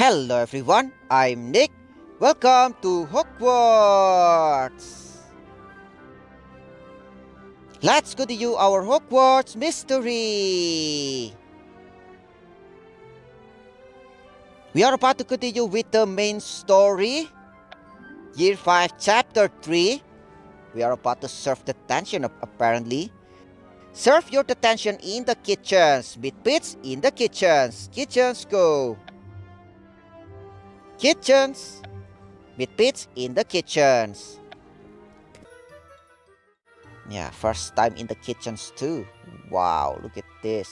Hello everyone, I'm Nick. Welcome to Hogwarts! Let's continue our Hogwarts mystery! We are about to continue with the main story. Year 5, Chapter 3. We are about to serve detention apparently. Serve your detention in the kitchens. Meet pits in the kitchens. Kitchens go. Kitchens. Meet pits in the kitchens. Yeah, first time in the kitchens too. Wow, look at this.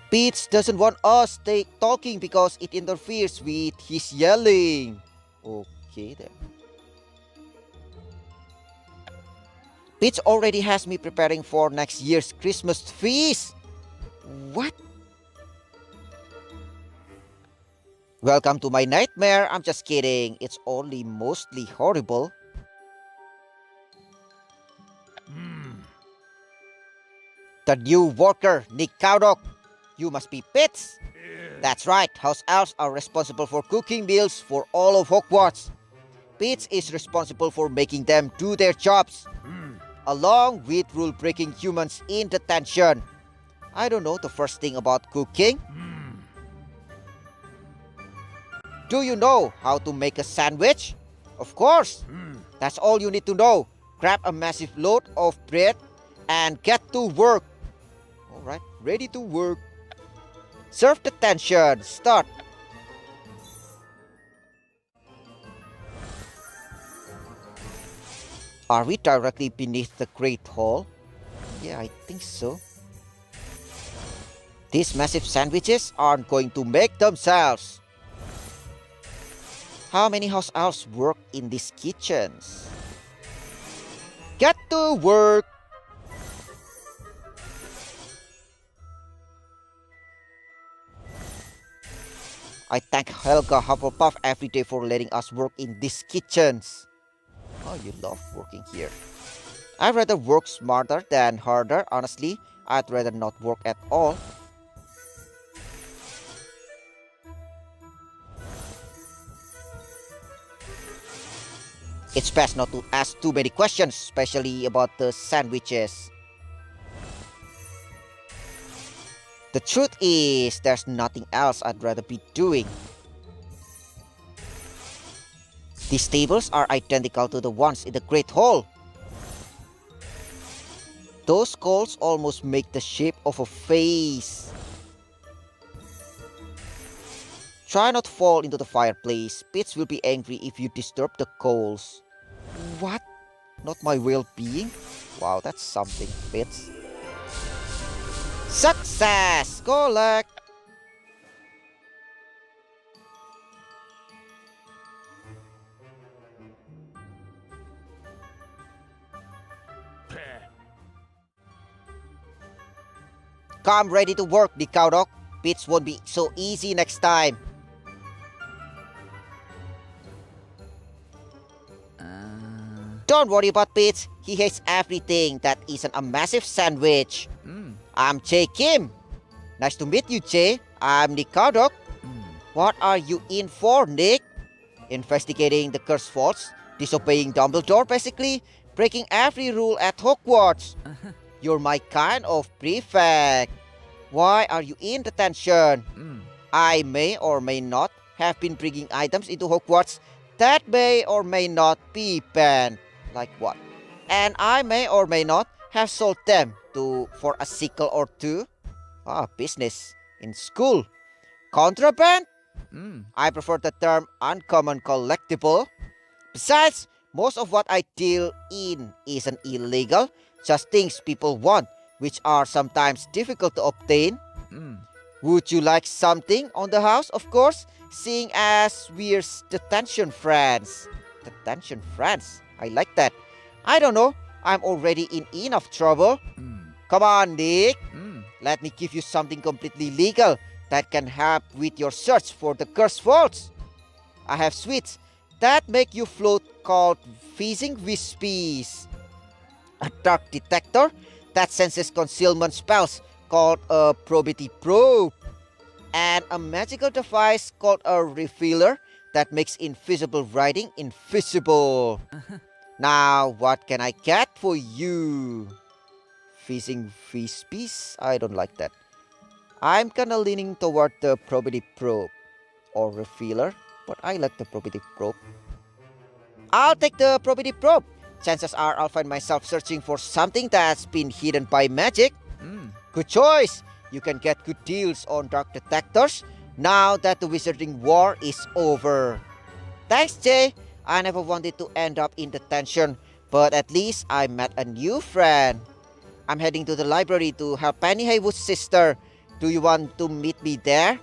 Pete doesn't want us talking because it interferes with his yelling. Okay then. Pete already has me preparing for next year's Christmas feast. What? Welcome to my nightmare. I'm just kidding. It's only mostly horrible. The new worker, Nick Cowdock. You must be Pitts. That's right, house elves are responsible for cooking meals for all of Hogwarts. Pitts is responsible for making them do their jobs, along with rule-breaking humans in detention. I don't know the first thing about cooking. Do you know how to make a sandwich? Of course. That's all you need to know. Grab a massive load of bread and get to work. Alright, ready to work. Serve detention. Start. Are we directly beneath the Great Hall? Yeah, I think so. These massive sandwiches aren't going to make themselves. How many house elves work in these kitchens? Get to work! I thank Helga Hufflepuff every day for letting us work in these kitchens. Oh, you love working here. I'd rather work smarter than harder, honestly. I'd rather not work at all. It's best not to ask too many questions, especially about the sandwiches. The truth is, there's nothing else I'd rather be doing. These tables are identical to the ones in the Great Hall. Those skulls almost make the shape of a face. Try not to fall into the fireplace. Pitts will be angry if you disturb the coals. What? Not my well-being? Wow, that's something, Pitts. Success! Collect! Come ready to work, Nick Cowdock. Pitts won't be so easy next time. Don't worry about Pitts. He hates everything that isn't a massive sandwich. I'm Jay Kim. Nice to meet you, Jay. I'm Nick Cowdock. What are you in for, Nick? Investigating the cursed vaults, disobeying Dumbledore basically, breaking every rule at Hogwarts. You're my kind of prefect. Why are you in detention? I may or may not have been bringing items into Hogwarts that may or may not be banned. Like what? And I may or may not have sold them for a sickle or two. Business in school. Contraband? I prefer the term uncommon collectible. Besides, most of what I deal in isn't illegal, just things people want, which are sometimes difficult to obtain. Would you like something on the house, of course, seeing as we're detention friends? Detention friends? I like that. I don't know, I'm already in enough trouble. Come on, Nick. Let me give you something completely legal that can help with your search for the cursed vaults. I have sweets that make you float called fizzing wispies. A dark detector that senses concealment spells called a probity probe, and a magical device called a revealer that makes invisible writing invisible. Now, what can I get for you? Fishing fish piece? I don't like that. I'm kinda leaning toward the probity probe or revealer, but I like the probity probe. I'll take the probity probe. Chances are I'll find myself searching for something that's been hidden by magic. Good choice. You can get good deals on dark detectors now that the wizarding war is over. Thanks, Jay. I never wanted to end up in detention, but at least I met a new friend. I'm heading to the library to help Penny Haywood's sister. Do you want to meet me there?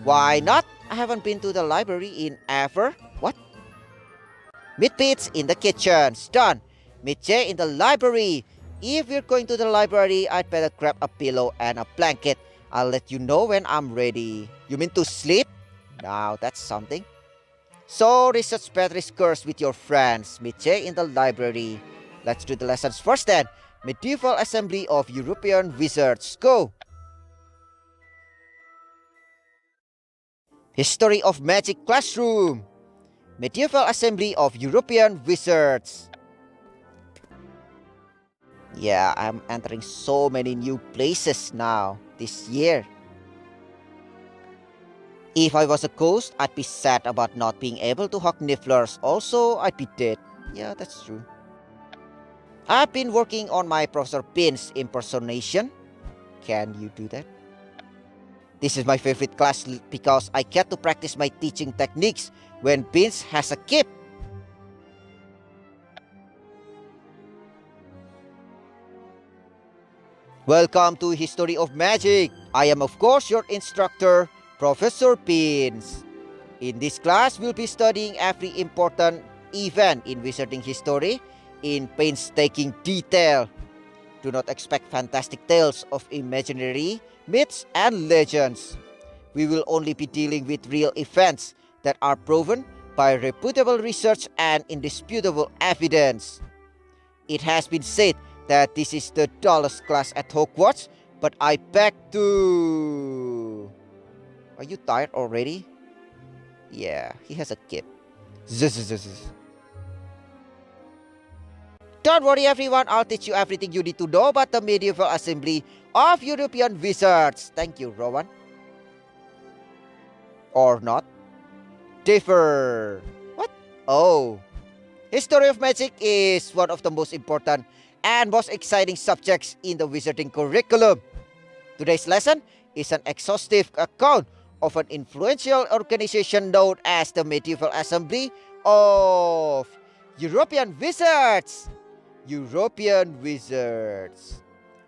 Why not? I haven't been to the library in ever. What? Meet Pete in the kitchen. Done. Meet Jay in the library. If we're going to the library, I'd better grab a pillow and a blanket. I'll let you know when I'm ready. You mean to sleep? Now that's something. So, research Patrick's curse with your friends. Meet Jay in the library. Let's do the lessons first then. Medieval Assembly of European Wizards. Go! History of Magic Classroom. Medieval Assembly of European Wizards. Yeah, I'm entering so many new places now this year. If I was a ghost, I'd be sad about not being able to hug Nifflers. Also, I'd be dead. Yeah, that's true. I've been working on my Professor Pin's impersonation. Can you do that? This is my favorite class because I get to practice my teaching techniques when Pins has a cape. Welcome to History of Magic. I am of course your instructor, Professor Pins. In this class, we'll be studying every important event in wizarding history in painstaking detail. Do not expect fantastic tales of imaginary myths and legends. We will only be dealing with real events that are proven by reputable research and indisputable evidence. It has been said that this is the dullest class at Hogwarts, but I beg to... Are you tired already? Yeah, he has a kid. Don't worry everyone, I'll teach you everything you need to know about the Medieval Assembly of European Wizards. Thank you, Rowan. Or not. Differ. What? Oh. History of Magic is one of the most important and most exciting subjects in the wizarding curriculum. Today's lesson is an exhaustive account of an influential organization known as the Medieval Assembly of European Wizards. European Wizards.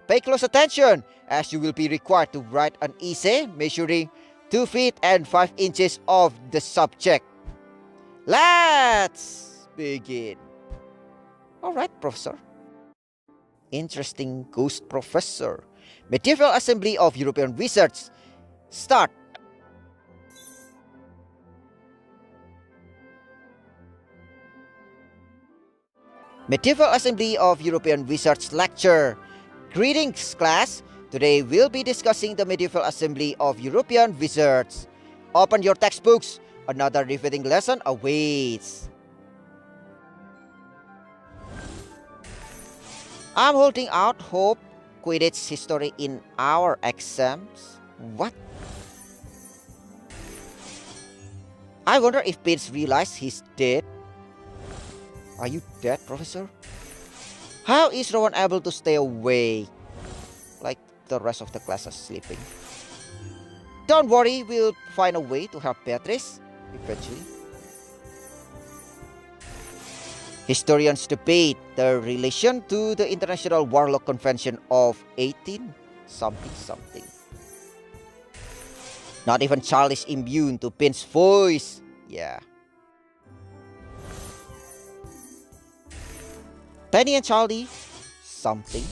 Pay close attention as you will be required to write an essay measuring 2 feet and 5 inches of the subject. Let's begin. Alright, Professor. Interesting ghost professor. Medieval Assembly of European Wizards. Start. Medieval Assembly of European Wizards Lecture. Greetings, class. Today we'll be discussing the Medieval Assembly of European Wizards. Open your textbooks. Another riveting lesson awaits. I'm holding out hope Quidditch history in our exams. What? I wonder if Pete realized he's dead. Are you dead, Professor? How is Rowan able to stay awake? Like the rest of the class is sleeping. Don't worry, we'll find a way to help Beatrice eventually. Historians debate the relation to the International Warlock Convention of 18 something. Not even Charlie is immune to Pin's voice. Yeah. Penny and Charlie, something.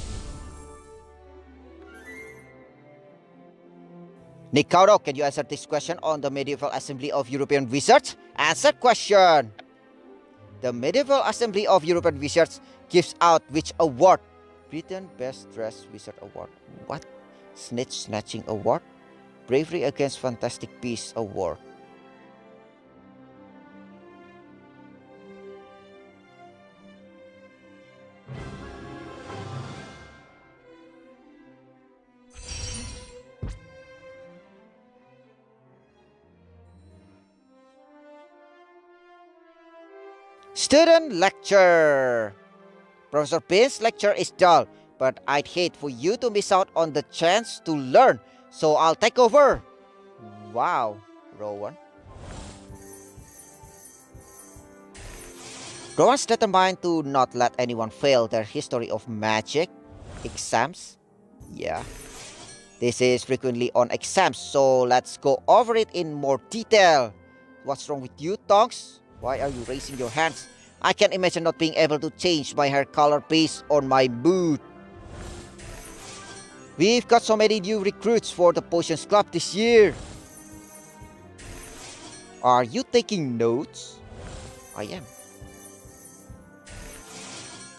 Nick Cowdock, can you answer this question on the Medieval Assembly of European Wizards? Answer question. The Medieval Assembly of European Wizards gives out which award? Britain Best Dressed Wizard Award. What? Snitch Snatching Award. Bravery Against Fantastic Beasts Award. Student lecture. Professor Pin's lecture is dull, but I'd hate for you to miss out on the chance to learn, so I'll take over. Wow, Rowan. Rowan's determined to not let anyone fail their history of magic exams. Yeah. This is frequently on exams, so let's go over it in more detail. What's wrong with you, Tonks? Why are you raising your hands? I can't imagine not being able to change my hair color based on my mood. We've got so many new recruits for the Potions Club this year. Are you taking notes? I am.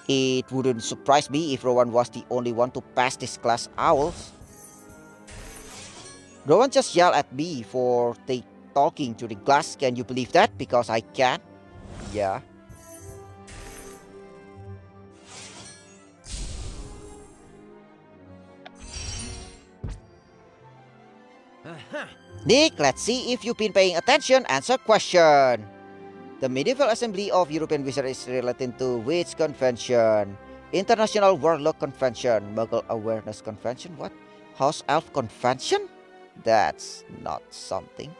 It wouldn't surprise me if Rowan was the only one to pass this class, Owls. Rowan just yelled at me for talking to the class. Can you believe that? Because I can. Yeah. Nick, let's see if you've been paying attention. Answer question. The Medieval Assembly of European Wizards is related to which convention? International Warlock Convention, Muggle Awareness Convention, what? House Elf Convention? That's not something.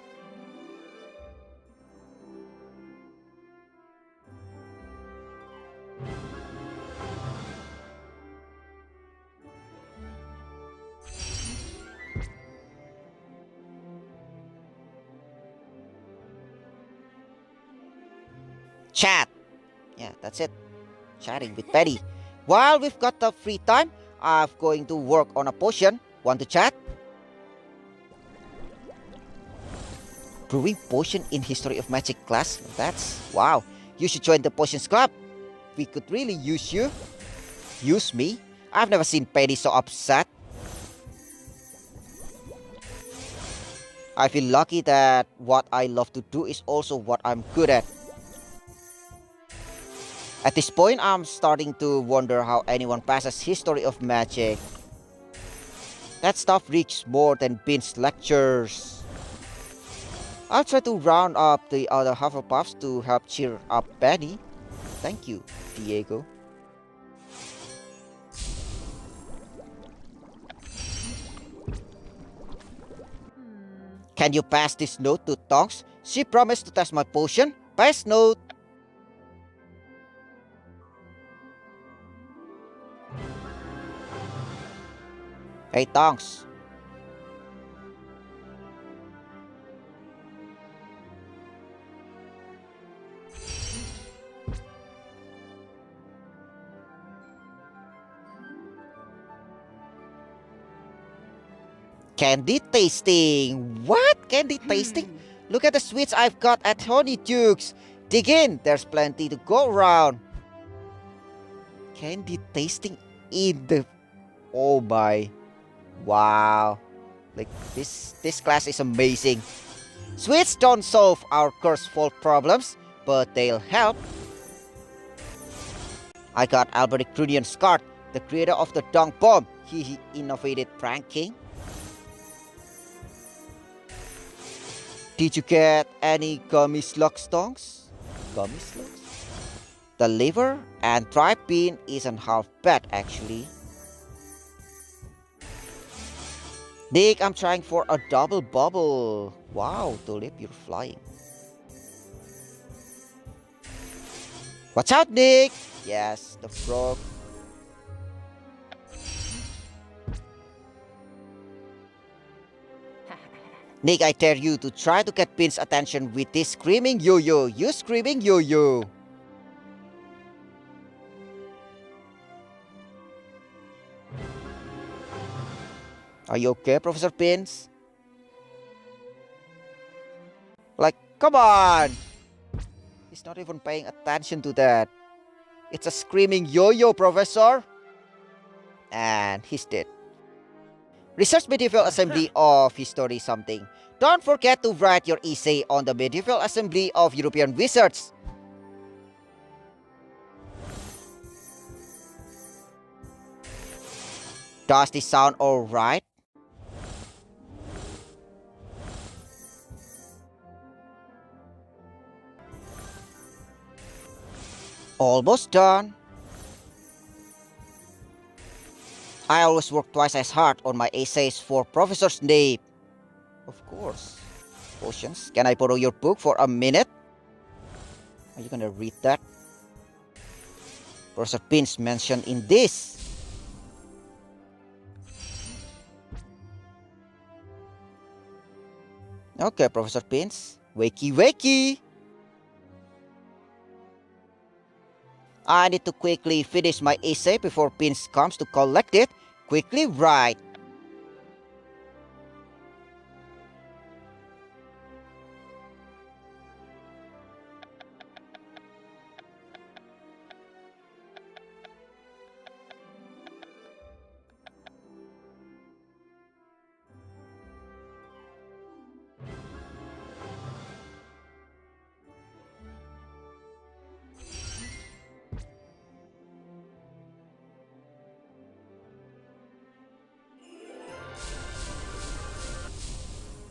Chat. Yeah, that's it. Chatting with Penny. While we've got the free time, I'm going to work on a potion. Want to chat? Brewing potion in History of Magic class? That's wow. You should join the Potions Club. We could really use you. Use me? I've never seen Penny so upset. I feel lucky that what I love to do is also what I'm good at. At this point, I'm starting to wonder how anyone passes History of Magic. That stuff reaches more than Bin's lectures. I'll try to round up the other Hufflepuffs to help cheer up Benny. Thank you, Diego. Can you pass this note to Tonks? She promised to test my potion. Pass note. Hey, Tonks. Candy tasting. What? Candy tasting? Look at the sweets I've got at Honeydukes. Dig in. There's plenty to go around. Candy tasting in the... Oh my. Wow. Like, this class is amazing. Sweets don't solve our curse-fault problems, but they'll help. I got Alberic Crunion's card, the creator of the dunk bomb. He innovated pranking. Did you get any gummy slugs, Tonks? Gummy slugs? The liver and tripe bean isn't half bad, actually. Nick, I'm trying for a double bubble. Wow, Tulip, you're flying. Watch out, Nick! Yes, the frog. Nick, I dare you to try to get Pin's attention with this screaming yo-yo. You screaming yo-yo. Are you okay, Professor Pins? Like, come on! He's not even paying attention to that. It's a screaming yo-yo, Professor! And he's dead. Research medieval assembly of history something. Don't forget to write your essay on the medieval assembly of European wizards. Does this sound alright? Almost done. I always work twice as hard on my essays for Professor Snape. Of course. Potions. Can I borrow your book for a minute? Are you gonna read that? Professor Pins mentioned in this. Okay, Professor Pins. Wakey wakey! I need to quickly finish my essay before Pins comes to collect it. Quickly write.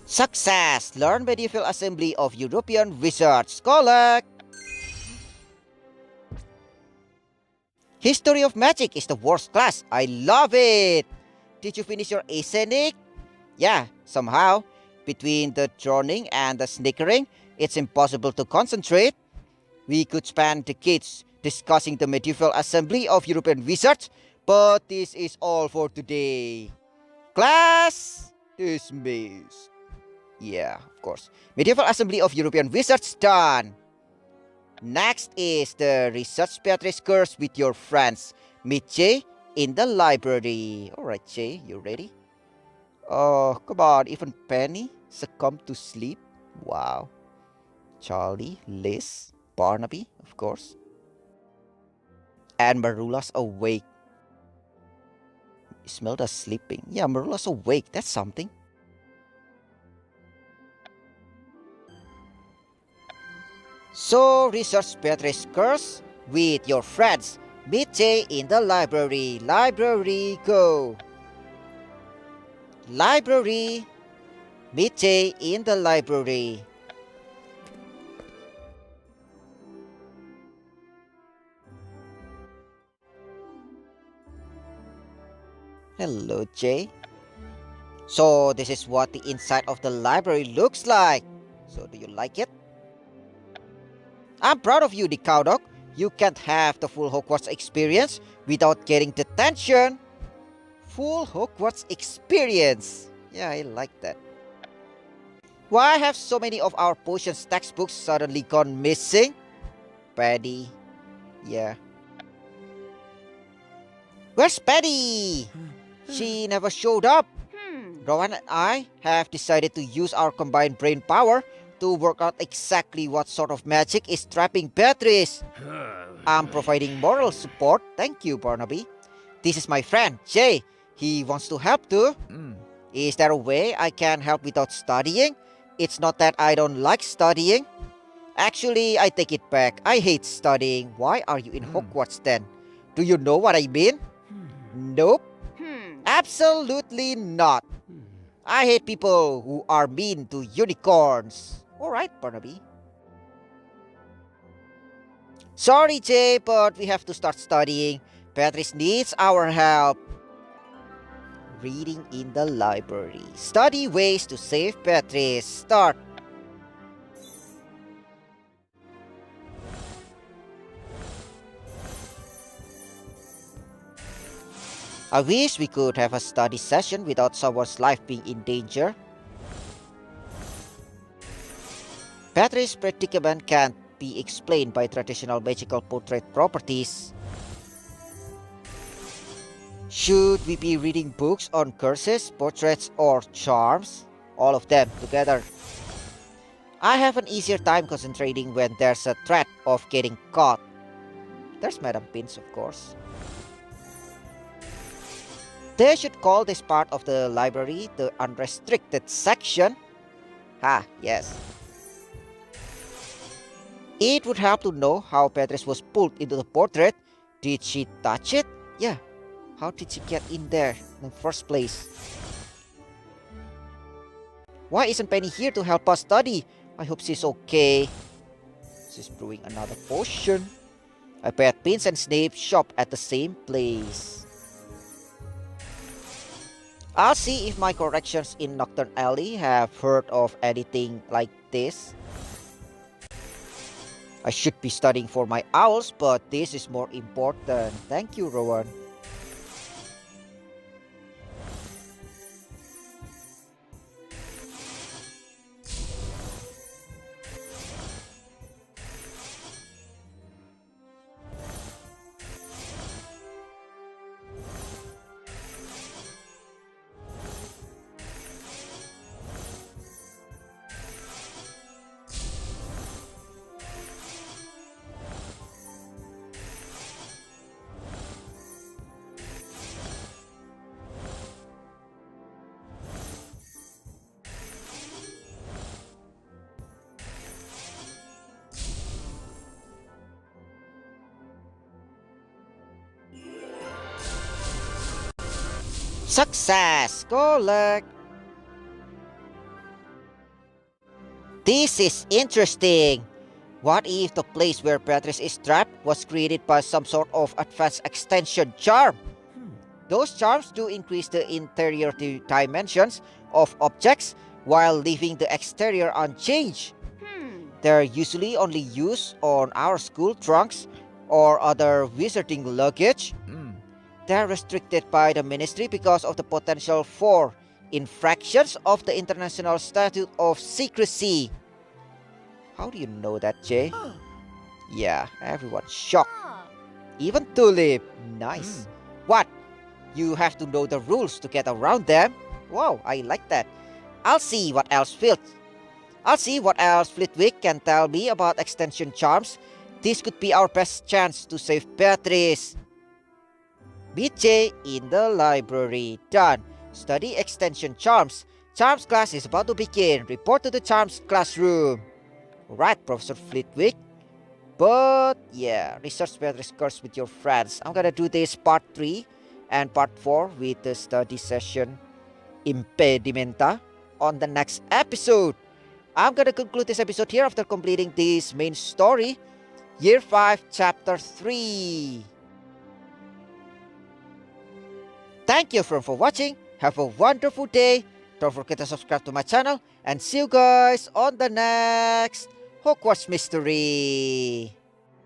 Success! Learn medieval assembly of European wizards. Collect! History of magic is the worst class. I love it! Did you finish your essay, Nick? Yeah, somehow. Between the droning and the snickering, it's impossible to concentrate. We could spend decades discussing the medieval assembly of European wizards, but this is all for today. Class dismissed. Yeah, of course. Medieval assembly of European wizards done. Next is the research Beatrice curse with your friends. Meet Jay in the library. Alright, Jay, you ready? Oh, come on. Even Penny succumbed to sleep. Wow. Charlie, Liz, Barnaby, of course. And Marula's awake. Ismelda's sleeping. Yeah, Marula's awake. That's something. So, research Beatrice curse with your friends. Meet Jay in the library. Library, go. Library. Meet Jay in the library. Hello, Jay. So, this is what the inside of the library looks like. So, do you like it? I'm proud of you, Decaudok. You can't have the full Hogwarts experience without getting detention. Full Hogwarts experience. Yeah, I like that. Why have so many of our potions textbooks suddenly gone missing? Paddy. Yeah. Where's Paddy? She never showed up. Rowan and I have decided to use our combined brain power to work out exactly what sort of magic is trapping Beatrice. I'm providing moral support. Thank you, Barnaby. This is my friend, Jay. He wants to help too. Is there a way I can help without studying? It's not that I don't like studying. Actually, I take it back. I hate studying. Why are you in Hogwarts then? Do you know what I mean? Nope. Absolutely not. I hate people who are mean to unicorns. Alright, Barnaby. Sorry, Jay, but we have to start studying. Beatrice needs our help. Reading in the library. Study ways to save Beatrice. Start. I wish we could have a study session without someone's life being in danger. Beatrice's predicament can't be explained by traditional magical portrait properties. Should we be reading books on curses, portraits, or charms? All of them together. I have an easier time concentrating when there's a threat of getting caught. There's Madam Pins, of course. They should call this part of the library the unrestricted section. Ah, yes. It would help to know how Beatrice was pulled into the portrait. Did she touch it? Yeah. How did she get in there in the first place? Why isn't Penny here to help us study? I hope she's okay. She's brewing another potion. I bet Pince and Snape shop at the same place. I'll see if my corrections in Nocturne Alley have heard of anything like this. I should be studying for my owls, but this is more important. Thank you, Rowan. Success! Collect! This is interesting. What if the place where Beatrice is trapped was created by some sort of advanced extension charm? Those charms do increase the interior dimensions of objects while leaving the exterior unchanged. They're usually only used on our school trunks or other wizarding luggage. They're restricted by the ministry because of the potential for infractions of the International Statute of Secrecy. How do you know that, Jay? Yeah, everyone's shocked. Even Tulip. Nice. What? You have to know the rules to get around them? Wow, I like that. I'll see what else Flitwick can tell me about extension charms. This could be our best chance to save Beatrice. Meet Jay in the library. Done. Study extension charms. Charms class is about to begin. Report to the charms classroom. Right, Professor Flitwick. But yeah, research Beatrice curse with your friends. I'm gonna do this part 3 and part 4 with the study session Impedimenta on the next episode. I'm gonna conclude this episode here after completing this main story. Year 5, Chapter 3. Thank you for watching. Have a wonderful day. Don't forget to subscribe to my channel. And see you guys on the next Hogwarts Mystery.